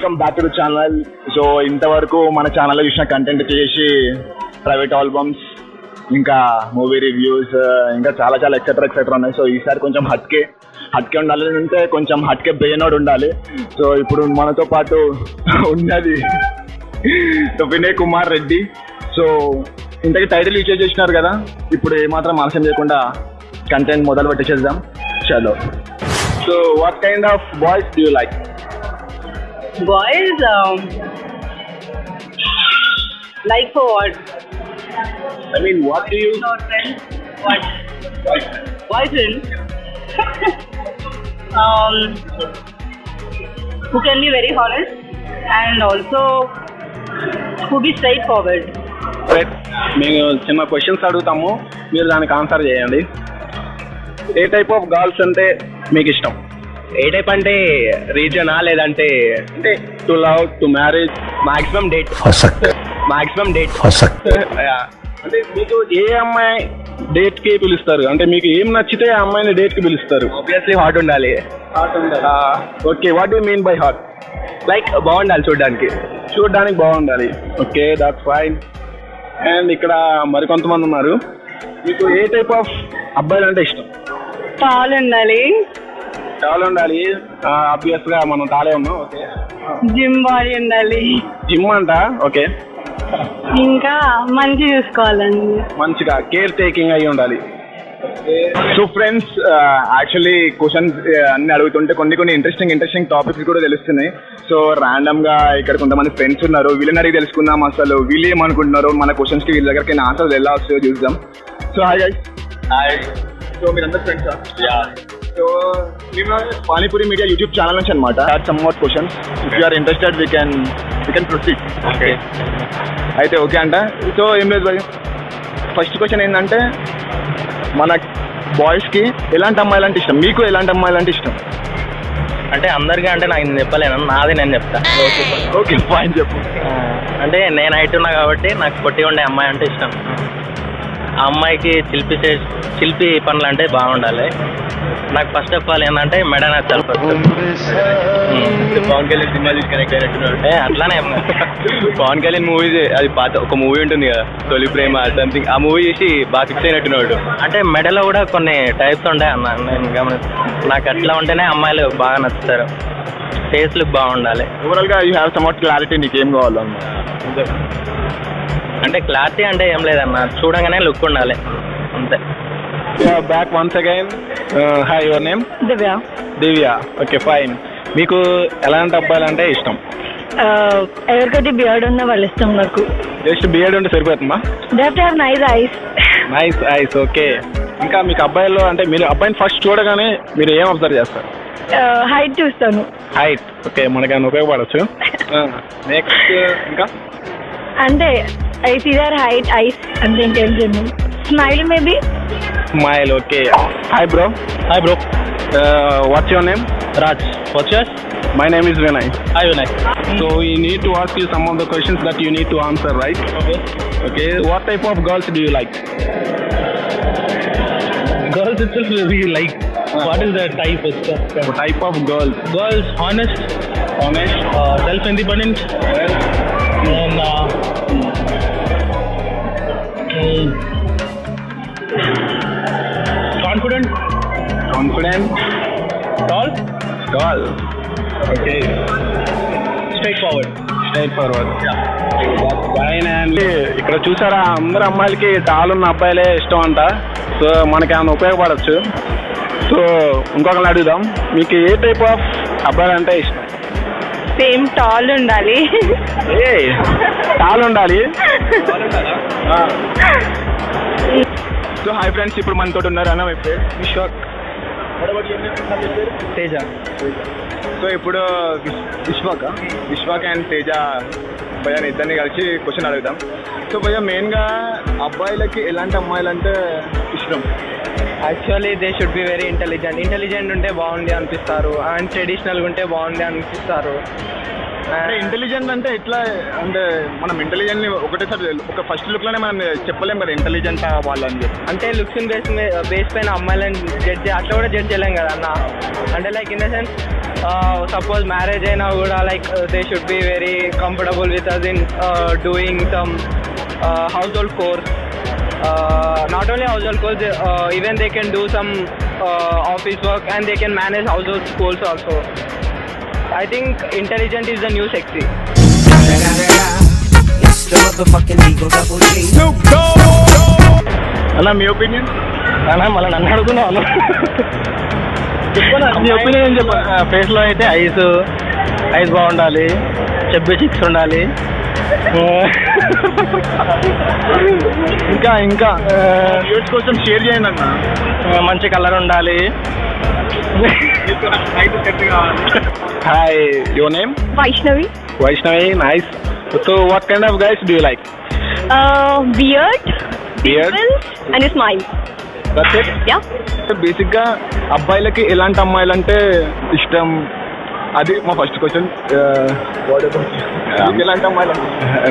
Welcome back to the channel. So ఇంతవరకు మన ఛానల్లో చూసిన కంటెంట్ చేసి ప్రైవేట్ ఆల్బమ్స్, ఇంకా మూవీ రివ్యూస్, ఇంకా చాలా చాలా ఎక్సెట్రా ఉన్నాయి. సో ఈసారి కొంచెం హట్కే ఉండాలి అంటే కొంచెం హట్కే బ్రెయినోడ్ ఉండాలి. సో ఇప్పుడు మనతో పాటు ఉన్నది వినయ్ కుమార్ రెడ్డి. సో ఇంతకీ టైటిల్ యూజ్ చేసినారు కదా, ఇప్పుడు ఏమాత్రం ఆలస్యం చేయకుండా కంటెంట్ మొదలు పెట్టేసేద్దాం. చలో. So what kind of boys do you like? Boys, like for what? I mean, what do you... Friends. What? Boyfriend. Who can be very honest and also who be straightforward. మేము చిన్న questions అడుగుతాము, మీరు దానికి answer చేయండి. ఏ type of girls అంటే మీకు ఇష్టం? ఏ type అంటే రీజనా లేదంటే అంటే to love, to marriage, maximum date అంటే మీకు ఏ అమ్మాయి డేట్ కి పిలుస్తారు? అంటే మీకు ఏం నచ్చితే ఆ అమ్మాయిని డేట్ కి పిలుస్తారు? ఆబ్వియస్లీ హాట్ ఉండాలి. Okay, what do mean by hot? Like బాగుండాలి, చూడడానికి బాగుండాలి. Okay, that's fine. అండ్ ఇక్కడ మరికొంతమంది ఉన్నారు. మీకు ఏ టైప్ ఆఫ్ అబ్బాయిలు అంటే ఇష్టం? Tall ఉండాలి. ఆబ్వియస్ గా మనం తాలే ఉన్నాం. ఓకే, జిమ్ బాడీ ఉండాలి. జిమ్ అంట. ఓకే, ఇంకా మంచి చూసుకోవాలండి, మంచిగా కేర్ టేకింగ్ అయి ఉండాలి. సో ఫ్రెండ్స్, యాక్చువల్లీ క్వశ్చన్స్ అన్ని అడుగుతుంటే కొన్ని ఇంట్రెస్టింగ్ టాపిక్స్ కూడా తెలుస్తున్నాయి. సో ర్యాండమ్ గా ఇక్కడ కొంతమంది ఫ్రెండ్స్ ఉన్నారు, వీళ్ళని అడిగి తెలుసుకుందాం అసలు వీళ్ళు ఏమనుకుంటున్నారు, మన క్వశ్చన్స్ కి వీళ్ళ దగ్గరికి ఆన్సర్స్ ఎలా వస్తాయో చూద్దాం. So hi guys. Hi. So మీరందరూ ఫ్రెండ్సా? యా. సో మేము పానీపూరి మీడియా యూట్యూబ్ ఛానల్ నుంచి అనమాట. Some more questions, if you are interested we can proceed. Okay, అయితే ఓకే అంట. సో ఏం లేదు భయ్, ఫస్ట్ క్వశ్చన్ ఏంటంటే మన బాయ్స్కి ఎలాంటి అమ్మాయిలు అంటే ఇష్టం? మీకు ఎలాంటి అమ్మాయిలు అంటే ఇష్టం? అంటే అందరికీ అంటే నాకు చెప్పలేను, నాది నేను చెప్తా. ఓకే ఫైన్, చెప్పు. అంటే నేను హైట్ ఉన్నా కాబట్టి నాకు పొట్టి ఉండే అమ్మాయి అంటే ఇష్టం. ఆ అమ్మాయికి శిల్పి పనులు అంటే బాగుండాలి. నాకు ఫస్ట్ ఆఫ్ ఆల్ ఏంటంటే మెడ నచ్చాలి. పవన్ కళ్యాణ్ సినిమా చూసి కనెక్ట్ అయినట్టు అట్లానే పవన్ కళ్యాణ్ మూవీ, అది పాత ఒక మూవీ ఉంటుంది కదా, తొలి ప్రేమ సంథింగ్, ఆ మూవీ చూసి బాగా ఫిక్స్ అయినట్టున్నాడు. అంటే మెడలో కూడా కొన్ని టైప్స్ ఉంటాయి అన్న, నేను నాకు అట్లా ఉంటేనే అమ్మాయిలు బాగా నచ్చుతారు. ఫేస్ లుక్ బాగుండాలి. ఓవరాల్ గా you have some what clarity, నీకేం కావాలన్నా? అంటే క్లారిటీ అంటే ఏం లేదన్న, చూడగానే లుక్ ఉండాలి అంతే. Back once again. Hi, your name? Divya. Okay fine. మీకు ఎలాంటి అబ్బాయిలు అంటే ఇష్టం? ఎవరికైతే బియర్డ్ ఉన్న వాళ్ళు ఇష్టం నాకు. జస్ట్ బియర్డ్ ఉంటే సరిపోతుందా? Nice ice. ఓకే, ఇంకా మీకు అబ్బాయిల్లో అంటే మీరు అబ్బాయిని ఫస్ట్ చూడగానే మీరు ఏం అబ్జర్వ్ చేస్తారు? హైట్ చూస్తాను. హైట్. ఓకే, మనకైనా ఉపయోగపడవచ్చు. నెక్స్ట్ ఇంకా అంటే ఐస్ ఇదర్ హైట్, ఐస్ అంటే ఇంకేం చేయను. Smile maybe. Smile. Okay. Hi bro. What's your name? Raj. What's yours? My name is Vinay. Hi Vinay. So we need to ask you some of the questions that you need to answer, right? Okay. What type of girls do you like? Girls itself we like. What is the type? What type of girls? Girls honest, self-independent, and confident, tall. Okay. straightforward. Yeah. Fine. And ఇక్కడ చూసారా, అందరు అమ్మాయిలకి tall ఉన్న అబ్బాయిలే ఇష్టం అంట. So మనకి ఏమైనా ఉపయోగపడచ్చు. సో ఇంకొకరిని అడుగుదాం, మీకు ఏ టైప్ ఆఫ్ అబ్బాయిలు అంటే ఇష్టం? సేమ్ టాల్ ఉండాలి. టాల్ ఉండాలి. సో హాయ్ ఫ్రెండ్స్, ఇప్పుడు మనతో ఉన్నారు అన్న, మీ పేరు? విశ్వాక్. తేజ. సో ఇప్పుడు విశ్వాక్ అండ్ తేజ భయ్య ఇద్దరిని కలిసి క్వశ్చన్ అడుగుదాం. సో భయ్య, మెయిన్గా అబ్బాయిలకి ఎలాంటి అమ్మాయిలు అంటే ఇష్టం? Actually they should be very intelligent ఉంటే బాగుంది అనిపిస్తారు, అండ్ ట్రెడిషనల్గా ఉంటే బాగుంది అనిపిస్తారు. అంటే ఇంటెలిజెంట్ అంటే ఎట్లా అంటే మనం ఇంటెలిజెంట్ ని ఒకటేసారి ఒక ఫస్ట్ లుక్ లోనే మనం చెప్పలేం కదా ఇంటెలిజెంట్ వాళ్ళని చెప్పి. అంటే లుక్స్ బేస్ పైన అమ్మాయిలను జడ్జ్ అట్లా కూడా జడ్జ్ చేయలేం కదా అన్న. అంటే like in the sense suppose marriage అయినా కూడా like they should be very comfortable with us in doing some household chores. Not only household chores, even they can do some office work and they can manage household chores also. I think intelligent is the new sexy. అలా మీ opinion? అలా మళ్ళీ నన్ను అడుగుతున్నాను. మీ opinion ఏం చెప్పాలి? ఫేస్లో అయితే ice బాగుండాలి, చెబ్బి చిక్స్ ఉండాలి, ఇంకా వ్యూస్ కోసం షేర్ చేయండి అన్న. మంచి కలర్ ఉండాలి. Hi, your name? Vaishnavi. Vaishnavi, nice. So what kind of guys do you like? Beard, Beard, and a smile. that's it? Yeah. Basic గా అబ్బాయిలకి ఎలాంటి అమ్మాయిలంటే ఇష్టం? అది మా ఫస్ట్ క్వశ్చన్. ఎలాంటి అమ్మాయిలు?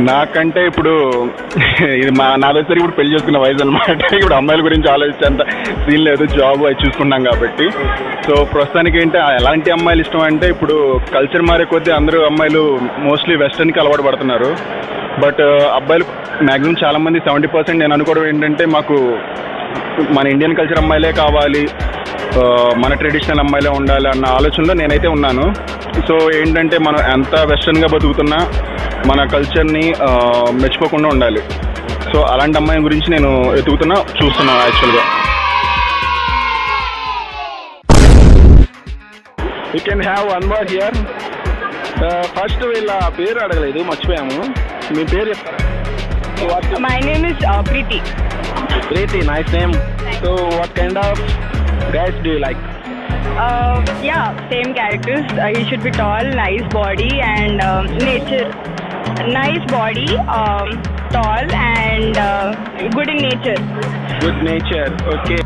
నాకంటే ఇప్పుడు ఇది నా దగ్గర ఇప్పుడు పెళ్లి చేసుకున్న వయసు అనమాట. ఇప్పుడు అమ్మాయిల గురించి ఆలోచించేంత సీన్ లేదు, జాబ్ అది చూసుకున్నాం కాబట్టి. సో ప్రస్తుతానికి ఏంటి ఎలాంటి అమ్మాయిలు ఇష్టం అంటే, ఇప్పుడు కల్చర్ మారే కొద్దీ అందరూ అమ్మాయిలు మోస్ట్లీ వెస్టర్న్కి అలవాటు పడుతున్నారు. బట్ అబ్బాయిలు మ్యాక్సిమం చాలామంది 70% నేను అనుకోవడం ఏంటంటే, మాకు మన ఇండియన్ కల్చర్ అమ్మాయిలే కావాలి, మన ట్రెడిషనల్ అమ్మాయిలే ఉండాలి అన్న ఆలోచనలో నేనైతే ఉన్నాను. సో ఏంటంటే మనం ఎంత వెస్టర్న్గా బతుకుతున్నా మన కల్చర్ని మెచ్చుకోకుండా ఉండాలి. సో అలాంటి అమ్మాయి గురించి నేను చూస్తున్నాను యాక్చువల్గా. You can have one more here. First వీళ్ళ పేరు అడగలేదు, మర్చిపోయాము. మీ పేరు చెప్తారా? My name is Preeti. Preeti, nice name. So what kind of guys do you like? Yeah, same characters. He should be tall, nice body, and nature. Nice body, tall, and good in nature. Good nature, okay.